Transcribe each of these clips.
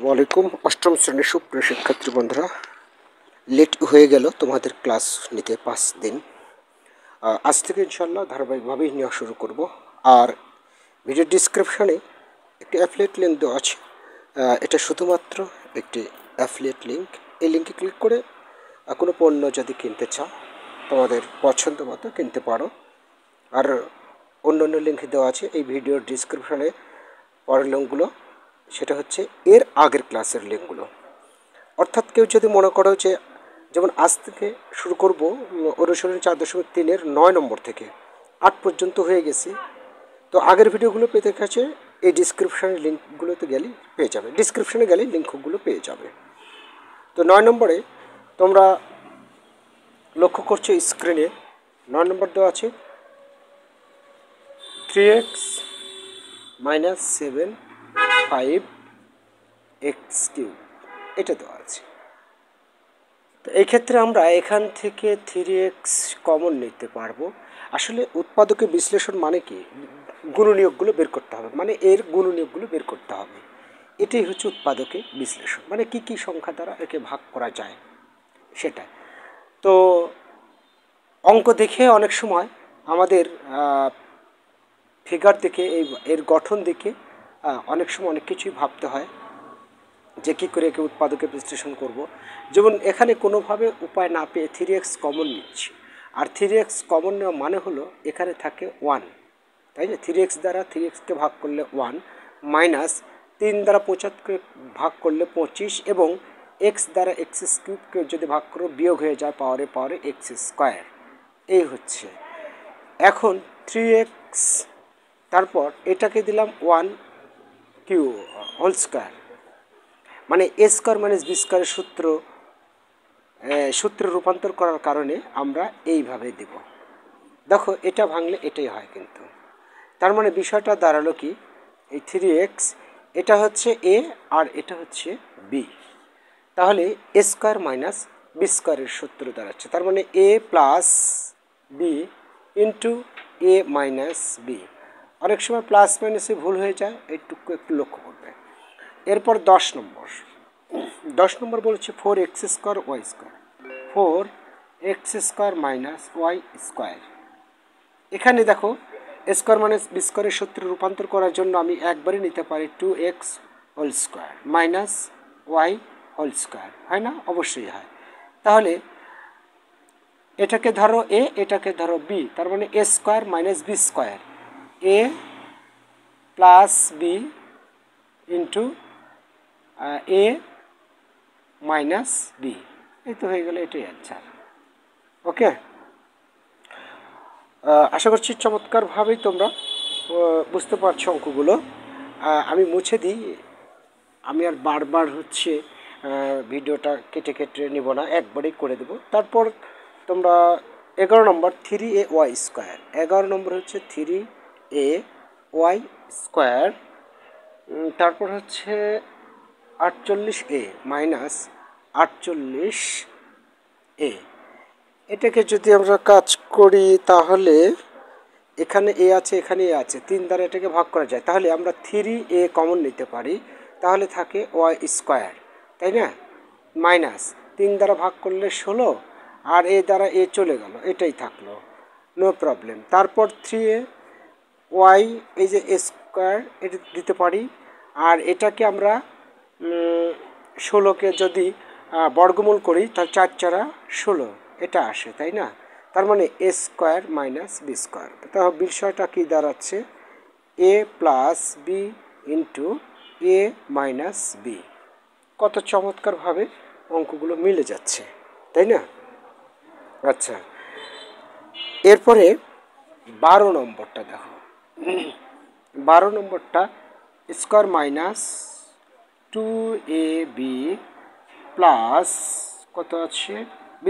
ওয়ালাইকুম অষ্টম শ্রেণীর সুপ্রিয় শিক্ষার্থী বন্ধুরা, লেট হয়ে গেল তোমাদের ক্লাস নিতে 5 দিন। আজ থেকে ইনশাল্লাহ ধারাবাহিকভাবেই নেওয়া শুরু করব। আর ভিডিও ডিসক্রিপশানে একটি অ্যাফিলিয়েট লিঙ্ক দেওয়া আছে। এটা শুধুমাত্র একটি অ্যাফিলিয়েট লিঙ্ক। এই লিঙ্কে ক্লিক করে কোনো পণ্য যদি কিনতে চাও তোমাদের পছন্দ মতো কিনতে পারো। আর অন্য লিঙ্ক দেওয়া আছে এই ভিডিওর ডিসক্রিপশানে পরের লিঙ্কগুলো, সেটা হচ্ছে এর আগের ক্লাসের লিঙ্কগুলো। অর্থাৎ কেউ যদি মনে করো যে যেমন আজ থেকে শুরু করব অনুসরণ 4.3-এর 9 নম্বর থেকে 8 পর্যন্ত হয়ে গেছে, তো আগের ভিডিওগুলো পেতে কাছে এই ডিসক্রিপশানের লিঙ্কগুলোতে গেলে পেয়ে যাবে, ডিসক্রিপশানে গেলে লিঙ্কগুলো পেয়ে যাবে। তো 9 নম্বরে তোমরা লক্ষ্য করছো স্ক্রিনে 9 নম্বর দেওয়া আছে 3x - 7 5x³ এটা দেওয়া আছে। তো এই ক্ষেত্রে আমরা এখান থেকে 3x কমন নিতে পারবো। আসলে উৎপাদকে বিশ্লেষণ মানে কি, গুণনীয়কগুলো বের করতে হবে, মানে এর গুণনীয়কগুলো বের করতে হবে। এটাই হচ্ছে উৎপাদকে বিশ্লেষণ, মানে কি কি সংখ্যা দ্বারা একে ভাগ করা যায় সেটা। তো অঙ্ক দেখে অনেক সময় আমাদের ফিগার দেখে এর গঠন দেখে অনেক সময় অনেক কিছুই ভাবতে হয় যে কী করে একে উৎপাদকে বিশ্লেষণ করব। যেমন এখানে কোনোভাবে উপায় না পেয়ে 3x কমন নিচ্ছি, আর 3x কমন নেওয়া মানে হলো এখানে থাকে 1, তাই না? 3x দ্বারা 3xকে ভাগ করলে 1, মাইনাস 3 দ্বারা 75কে ভাগ করলে 25, এবং x দ্বারা x³ যদি ভাগ করো বিয়োগ হয়ে যায় পাওয়ারে x²। এই হচ্ছে এখন 3x, তারপর এটাকে দিলাম 1³ হোল স্কোয়ার, মানে a² - b² সূত্রে রূপান্তর করার কারণে আমরা এইভাবে দেব। দেখো এটা ভাঙলে এটাই হয়, কিন্তু তার মানে বিষয়টা দাঁড়ালো কি, এই 3x এটা হচ্ছে a আর এটা হচ্ছে b, তাহলে a² - b² সূত্র দাঁড়াচ্ছে। তার মানে a + b into a - b। অনেক সময় প্লাস মাইনাসে ভুল হয়ে যায়, এইটুকু একটু লক্ষ্য করবে। এরপর 10 নম্বর বলছে 4x² y², 4x² - y²। এখানে দেখো a² - b² সূত্রে রূপান্তর করার জন্য আমি একবারই নিতে পারি 2x² - y², হয় না? অবশ্যই হয়। তাহলে এটাকে ধরো a, এটাকে ধরো b, তার মানে a² - b², a + b into a - b। এই তো হয়ে গেল, এটাই অ্যান্সার। ওকে, আশা করছি চমৎকারভাবেই তোমরা বুঝতে পারছো অঙ্কগুলো। আমি মুছে দিই, আমি আর বারবার হচ্ছে ভিডিওটা কেটে নেব না, একবারেই করে দেব। তারপর তোমরা 11 নম্বর 3ay², 11 নম্বর হচ্ছে 3ay², তারপর হচ্ছে 48a - 48a। এটাকে যদি আমরা কাজ করি তাহলে এখানে a আছে, এখানে a আছে, 3 দ্বারা এটাকে ভাগ করা যায়, তাহলে আমরা 3a কমন নিতে পারি, তাহলে থাকে y², তাই না? মাইনাস 3 দ্বারা ভাগ করলে 16, আর a দ্বারা a চলে গেল, এটাই থাকলো, নো প্রবলেম। তারপর 3a y, এই যে a² এটা দিতে পারি, আর এটাকে আমরা 16কে যদি বর্গমূল করি তাহলে 4 × 16 এটা আসে, তাই না? তার মানে a² - b²। তাহলে বিষয়টা কি দাঁড়াচ্ছে, a + b into a - b। কত চমৎকারভাবে অঙ্কগুলো মিলে যাচ্ছে, তাই না? আচ্ছা, এরপরে 12 নম্বরটা দেখো। 12 নম্বরটা স্কোয়ার - 2ab প্লাস কত আছে b²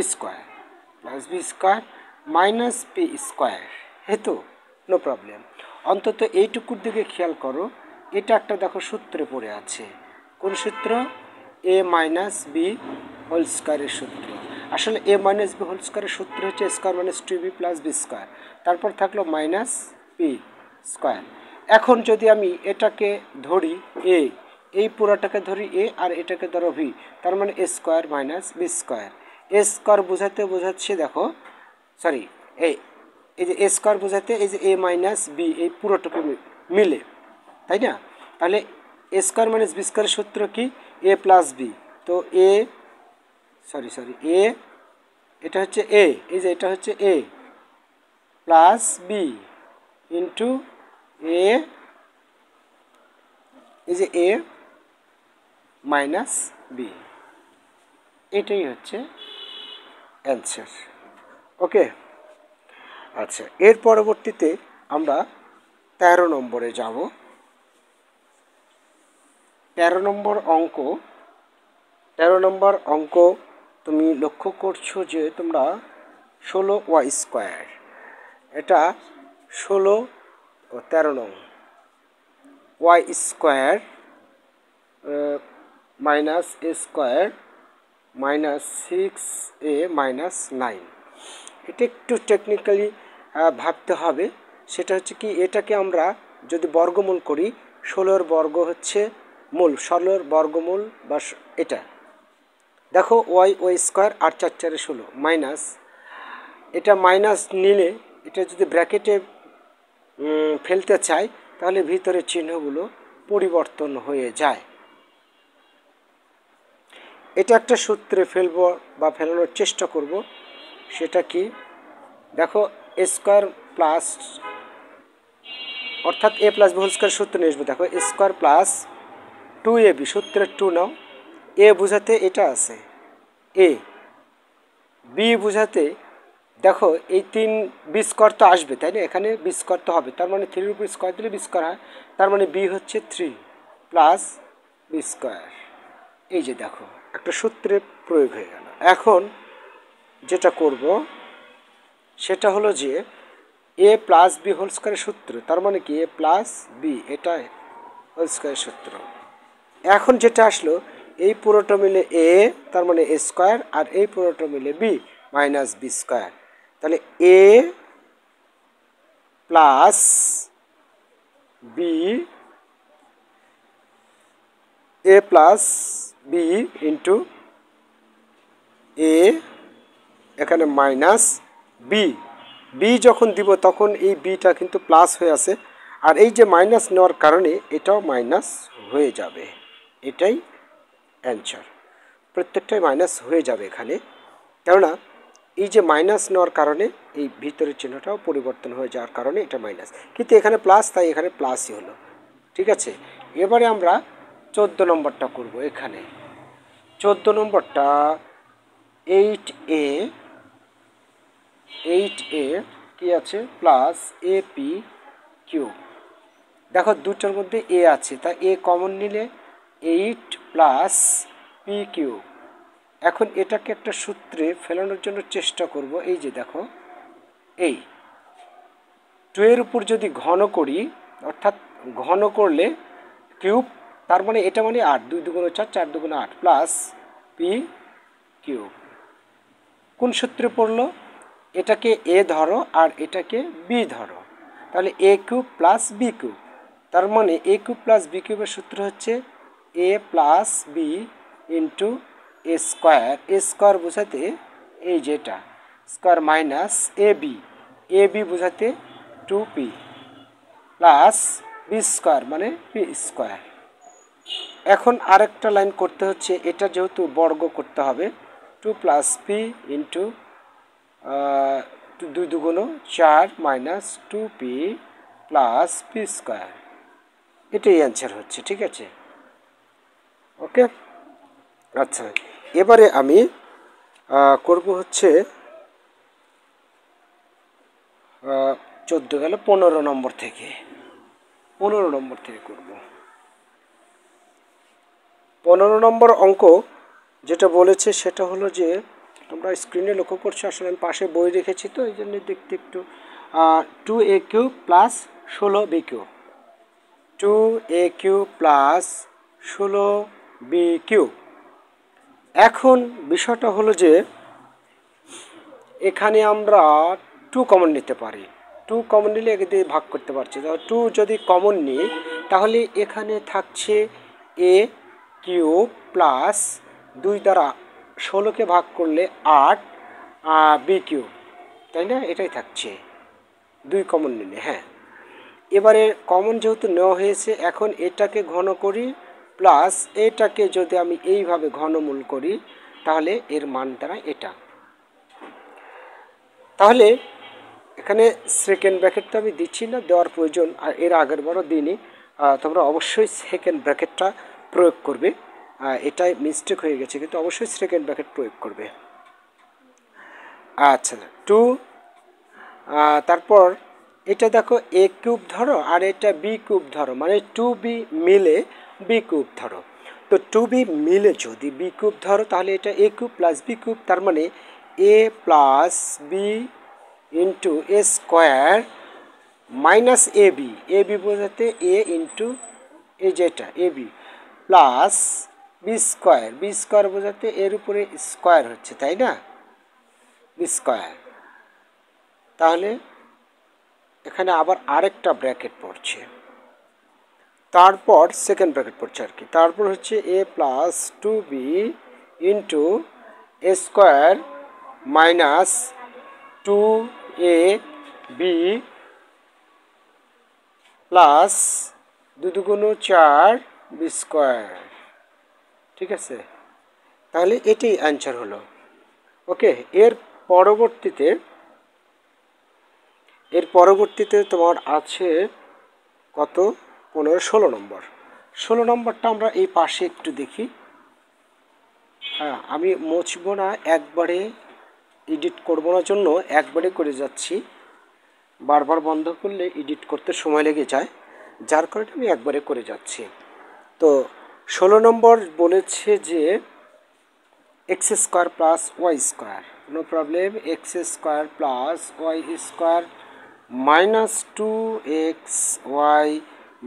মাইনাস p², হেতু নো প্রবলেম। অন্তত এইটুকুর দিকে খেয়াল করো, এটা একটা দেখো সূত্রে পড়ে আছে। কোন সূত্র? a - b হোল স্কোয়ারের সূত্র। আসলে a - b হোল স্কোয়ারের সূত্র হচ্ছে a² - 2b + b², তারপর থাকলো মাইনাস p²। এখন যদি আমি এটাকে ধরি a, এই পুরোটাকে ধরি এ আর এটাকে ধরো ভি, তার মানে এ স্কোয়ার মাইনাস বি স্কোয়ার। এ স্কোয়ার বোঝাচ্ছে দেখো, সরি এই যে এ স্কোয়ার বোঝাতে এই যে এ মাইনাস বি এই পুরোটুকু মিলে, তাই না? তাহলে এ স্কোয়ার মাইনাস বি স্কোয়ারের সূত্র কি? এ প্লাস বি। তো এ এ এটা হচ্ছে এ, এই যে এটা হচ্ছে এ প্লাস বি ইন্টু এ, এই যে এ মাইনাস বি, এটাই হচ্ছে অ্যান্সার। ওকে, আচ্ছা, এর পরবর্তীতে আমরা 13 নম্বরে যাব। 13 নম্বর অঙ্ক তুমি লক্ষ্য করছো যে তোমরা 16y স্কোয়ার, এটা 13 নং ওয়াই স্কোয়ার মাইনাস এ স্কোয়ার মাইনাস 6a মাইনাস 9। এটা একটু টেকনিক্যালি ভাবতে হবে। সেটা হচ্ছে কি, এটাকে আমরা যদি বর্গমূল করি, 16 বর্গ হচ্ছে মূল, 16 বর্গমূল বা এটা দেখো ওয়াই স্কোয়ার 8 4 4 16 মাইনাস, এটা মাইনাস নিলে এটা যদি ব্র্যাকেটে ফেলতে চাই তাহলে ভিতরের চিহ্নগুলো পরিবর্তন হয়ে যায়। এটা একটা সূত্রে ফেলবো বা ফেলানোর চেষ্টা করব। সেটা কি, দেখো এ স্কোয়ার প্লাস, অর্থাৎ এ প্লাস বি হোল স্কোয়ার সূত্র নিয়ে আসবো। দেখো এ স্কোয়ার প্লাস 2ab, সূত্রের 2 নাও। এ বোঝাতে এটা আছে এ, বি বোঝাতে দেখো এই 3 বি স্কোয়ার তো আসবে, তাই না? এখানে বি স্কোয়ার তো হবে, তার মানে 3 উপর স্কোয়ার দিলে বি স্কোয়ার হয়, তার মানে বি হচ্ছে 3 প্লাস বি স্কোয়ার। এই যে দেখো একটা সূত্রে প্রয়োগ হয়ে গেল। এখন যেটা করব সেটা হলো যে এ প্লাস বি হোল স্কোয়ারের সূত্র, তার মানে কি এ প্লাস বি, এটা হোল স্কোয়ারের সূত্র। এখন যেটা আসলো, এই পুরোটা মিলে এ, তার মানে এ স্কোয়ার, আর এই পুরোটা মিলে বি মাইনাস বি স্কোয়ার। তাহলে A plus B, A plus B into A, এখানে মাইনাস বি, বি যখন দিব তখন এই বিটা কিন্তু প্লাস হয়ে আছে, আর এই যে মাইনাস নেওয়ার কারণে এটাও মাইনাস হয়ে যাবে। এটাই অ্যান্সার, প্রত্যেকটাই মাইনাস হয়ে যাবে এখানে, কেননা এই যে মাইনাস নেওয়ার কারণে এই ভিতরের চিহ্নটাও পরিবর্তন হয়ে যাওয়ার কারণে এটা মাইনাস, কিন্তু এখানে প্লাস, তাই এখানে প্লাসই হলো। ঠিক আছে, এবারে আমরা 14 নম্বরটা করব। এখানে 14 নম্বরটা 8a কি আছে প্লাস এ পি কিউ। দেখো দুটোর মধ্যে এ আছে, তা এ কমন নিলে 8 প্লাস পি কিউ। এখন এটাকে একটা সূত্রে ফেলানোর জন্য চেষ্টা করব। এই যে দেখো এই 2 এর উপর যদি ঘন করি, অর্থাৎ ঘন করলে কিউব, তার মানে এটা মানে 8, 2 2 4, 4 2 8 প্লাস পি কিউব। কোন সূত্রে পড়লো? এটাকে এ ধরো আর এটাকে বি ধরো, তাহলে এ কিউব প্লাস বি কিউব, তার মানে এ কিউব প্লাস বি কিউবের সূত্র হচ্ছে এ plus B into A square. A square বোঝাতে এই যেটা স্কোয়ার মাইনাস এ বি বোঝাতে 2p প্লাস বি স্কোয়ার মানে পি স্কোয়ার। এখন আরেকটা লাইন করতে হচ্ছে, এটা যেহেতু বর্গ করতে হবে, 2 plus P into 2 2 4 minus 2p plus P square. এটাই অ্যান্সার হচ্ছে। ঠিক আছে, ওকে। আচ্ছা, এবারে আমি করব হচ্ছে 14 গেল 15 নম্বর থেকে, 15 নম্বর থেকে করব। 15 নম্বর অঙ্ক যেটা বলেছে সেটা হলো যে, তোমরা স্ক্রিনে লক্ষ্য করছো, আসলে আমি পাশে বই রেখেছি তো এই জন্য দেখতে একটু 2a cube plus 16b cube, 2a cube plus 16b cube. এখন বিষয়টা হলো যে এখানে আমরা 2 কমন নিতে পারি, 2 কমন নিলে একে দিয়ে ভাগ করতে পারছি। 2 যদি কমন নিই তাহলে এখানে থাকছে a কিউব প্লাস 2 দ্বারা 16কে ভাগ করলে 8 বি কিউব, তাই না? এটাই থাকছে 2 কমন নিলে। হ্যাঁ, এবারে কমন যেহেতু নেওয়া হয়েছে, এখন এটাকে ঘন করি প্লাস এটাকে যদি আমি এইভাবে ঘনমূল করি তাহলে এর মান দ্বারা এটা। তাহলে এখানে সেকেন্ড ব্র্যাকেটটা আমি দিচ্ছি না, দেওয়ার প্রয়োজন আর এর আগের বারও দিইনি। তোমরা অবশ্যই সেকেন্ড ব্র্যাকেটটা প্রয়োগ করবে, এটাই মিস্টেক হয়ে গেছে, কিন্তু অবশ্যই সেকেন্ড ব্র্যাকেট প্রয়োগ করবে। আচ্ছা, 2 তারপর এটা দেখো এ কিউব ধরো আর এটা বি কিউব ধরো, মানে 2b মিলে বি কিউব ধরো। তো 2b মিলে যদি বি কিউব ধরো তাহলে এটা A cube plus B cube, তার মানে A plus B into A square minus A B বোঝাতে এ ইন্টু এই যেটা A B plus B square বোঝাতে এর উপরে স্কোয়ার হচ্ছে, তাই না? B square. তাহলে এখানে আবার আরেকটা ব্র্যাকেট পড়ছে, তারপর সেকেন্ড ব্র্যাকেট পড়ছে আর কি। তারপর হচ্ছে এ plus 2b into A square minus 2ab plus 2 দুগুণ 4 বি স্কোয়ার। ঠিক আছে, তাহলে এটাই অ্যান্সার হলো। ওকে, এর পরবর্তীতে তোমার আছে কত? 16 নম্বর। 16 নম্বরটা আমরা এই পাশে একটু দেখি। হ্যাঁ, আমি মুছবো না, একবারে এডিট করবো না জন্য একবারে করে যাচ্ছি, বারবার বন্ধ করলে এডিট করতে সময় লেগে যায়, যার কারণে আমি একবারে করে যাচ্ছি। তো 16 নম্বর বলেছে যে X square plus Y square, no problem, X square plus Y square minus 2x Y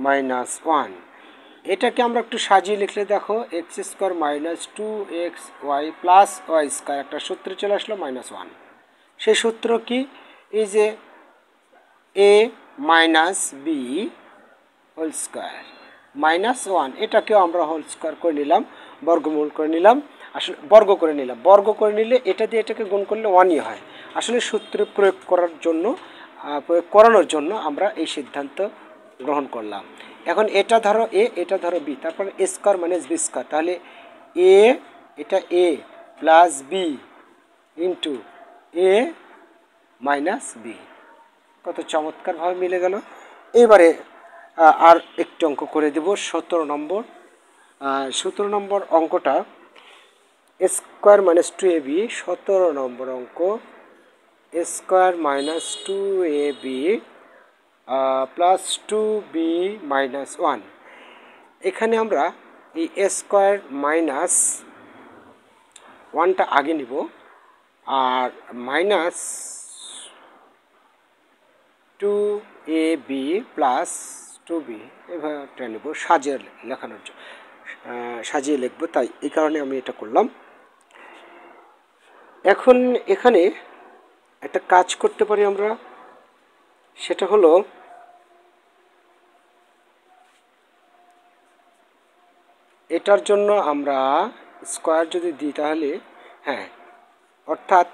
minus 1। এটাকে আমরা একটু সাজিয়ে লিখলে দেখো X square minus 2x Y plus Y square, একটা সূত্রে চলে আসলো -1। সেই সূত্র কি? এই যে এ মাইনাস বি হোল স্কোয়ার -1, এটাকেও আমরা হোল স্কোয়ার করে নিলাম, বর্গমূল করে নিলাম, আসলে বর্গ করে নিলে এটা দিয়ে এটাকে গুণ করলে 1ই হয়। আসলে সূত্র প্রয়োগ করানোর জন্য আমরা এই সিদ্ধান্ত গ্রহণ করলাম। এখন এটা ধরো এ, এটা ধরো বি, তারপর এ স্কোয়ার মাইনাস বি স্কোয়ার, তাহলে এটা এ প্লাস বি ইন্টু এ মাইনাস বি। কত চমৎকারভাবে মিলে গেল। এবারে আর একটু অঙ্ক করে দেব, 17 নম্বর। 17 নম্বর অঙ্কটা এ স্কোয়ার মাইনাস 2ab, 17 নম্বর অঙ্ক, A square minus 2ab plus 2b minus 1। এখানে আমরা এই এ স্কোয়ার মাইনাস 1টা আগে নিব আর মাইনাস 2ab প্লাস 2b এভাবে নেব, সাজিয়ে লিখবো, তাই এই কারণে আমি এটা করলাম। এখন এখানে একটা কাজ করতে পারি আমরা, সেটা হলো এটার জন্য আমরা স্কোয়ার যদি দিই তাহলে, হ্যাঁ, অর্থাৎ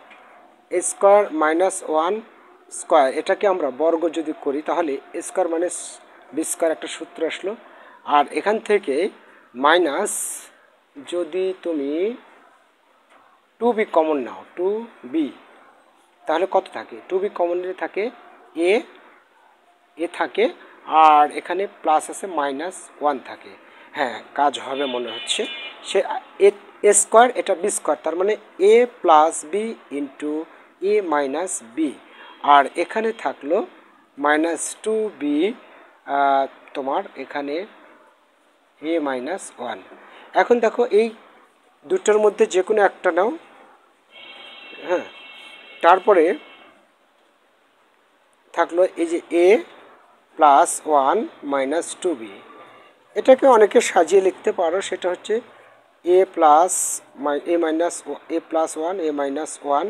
এ স্কোয়ার মাইনাস 1 স্কোয়ার, এটাকে আমরা বর্গ যদি করি তাহলে এ স্কোয়ার মাইনাস বি স্কোয়ার একটা সূত্র আসলো। আর এখান থেকে মাইনাস যদি তুমি 2b কমন নাও, 2b, তাহলে কত থাকে? 2b কমন নিলে থাকে এ থাকে, আর এখানে প্লাস আছে -1 থাকে। হ্যাঁ, কাজ হবে মনে হচ্ছে। সে এ স্কোয়ার, এটা বি স্কোয়ার, তার মানে A plus B into A minus B, আর এখানে থাকলো -2b, তোমার এখানে এ মাইনাস 1। এখন দেখো এই দুটোর মধ্যে যে কোনো একটা নাও। হ্যাঁ, তারপরে থাকলো এই যে এ প্লাস 1 মাইনাস 2b, এটাকে অনেকে সাজিয়ে লিখতে পারো, সেটা হচ্ছে এ প্লাস এ প্লাস 1 এ মাইনাস 1,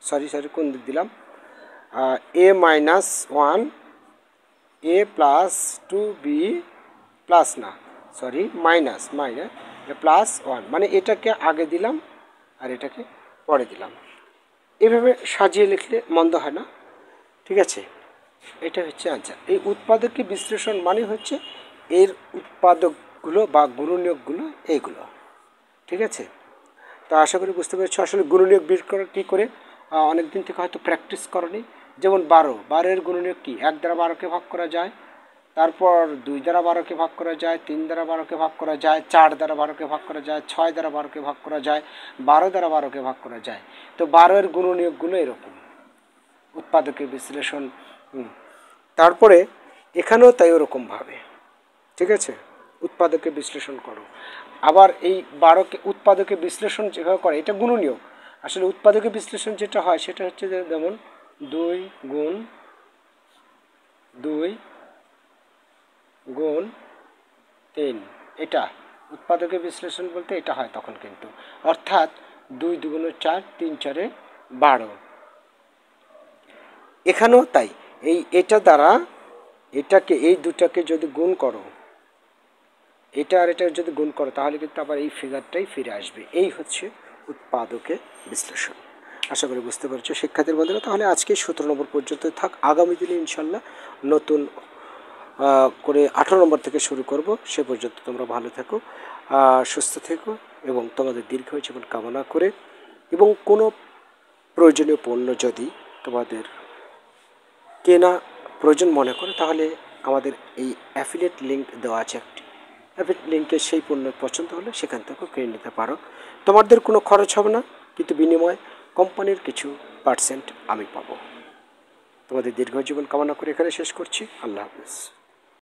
সরি কোন দিক দিলাম, এ মাইনাস 1 এ প্লাস 2b প্লাস না, সরি মাইনাস +1 মানে এটাকে আগে দিলাম আর এটাকে পরে দিলাম। এভাবে সাজিয়ে লিখলে মন্দ হয় না, ঠিক আছে। এটা হচ্ছে আনসার। এই উৎপাদকীয় বিশ্লেষণ মানে হচ্ছে এর উৎপাদকগুলো বা গুণনীয়কগুলো এইগুলো, ঠিক আছে। তো আশা করি বুঝতে পেরেছো আসলে গুণনীয়ক বের করা কী করে। অনেক দিন থেকে হয়তো প্র্যাকটিস করনি। যেমন 12 গুণনীয়ক কি, 1 দ্বারা 12কে ভাগ করা যায়, তারপর 2 দ্বারা 12কে ভাগ করা যায়, 3 দ্বারা 12কে ভাগ করা যায়, 4 দ্বারা 12কে ভাগ করা যায়, 6 দ্বারা 12কে ভাগ করা যায়, 12 দ্বারা 12কে ভাগ করা যায়। তো 12 গুণনীয়কগুলো এরকম উৎপাদকের বিশ্লেষণ। তারপরে এখানেও তাই ওরকমভাবে, ঠিক আছে, উৎপাদকে বিশ্লেষণ করো। আবার এই 12কে উৎপাদকে বিশ্লেষণ যেভাবে করে এটা গুণনীয়ক। আসলে উৎপাদকে বিশ্লেষণ যেটা হয় সেটা হচ্ছে যে যেমন 2 গুণ 2 গুণ 3, এটা উৎপাদকে বিশ্লেষণ বলতে এটা হয় তখন কিন্তু, অর্থাৎ 2 2 4, 3 4 12। এখানেও তাই, এটা দ্বারা এটাকে এই দুটাকে যদি গুণ করো, এটা আর এটা যদি গুণ করো তাহলে কিন্তু আবার এই ফিগারটাই ফিরে আসবে। এই হচ্ছে উৎপাদকে বিশ্লেষণ। আশা করি বুঝতে পারছো শিক্ষার্থীর বন্ধুরা। তাহলে আজকে 17 নম্বর পর্যন্ত থাক, আগামী দিনে ইনশাল্লাহ নতুন করে 18 নম্বর থেকে শুরু করব। সে পর্যন্ত তোমরা ভালো থেকো, সুস্থ থেকো এবং তোমাদের দীর্ঘ জীবন কামনা করে, এবং কোনো প্রয়োজনীয় পণ্য যদি তোমাদের কেনা প্রয়োজন মনে করো তাহলে আমাদের এই অ্যাফিলিয়েট লিঙ্ক দেওয়া আছে একটি, অ্যাফিলিয়েট লিঙ্কে সেই পণ্য পছন্দ হলে সেখান থেকেও কিনে নিতে পারো। তোমাদের কোনো খরচ হবে না, কিন্তু বিনিময়ে কোম্পানির কিছু % আমি পাবো। তোমাদের দীর্ঘ জীবন কামনা করে এখানে শেষ করছি। আল্লাহ হাফেজ।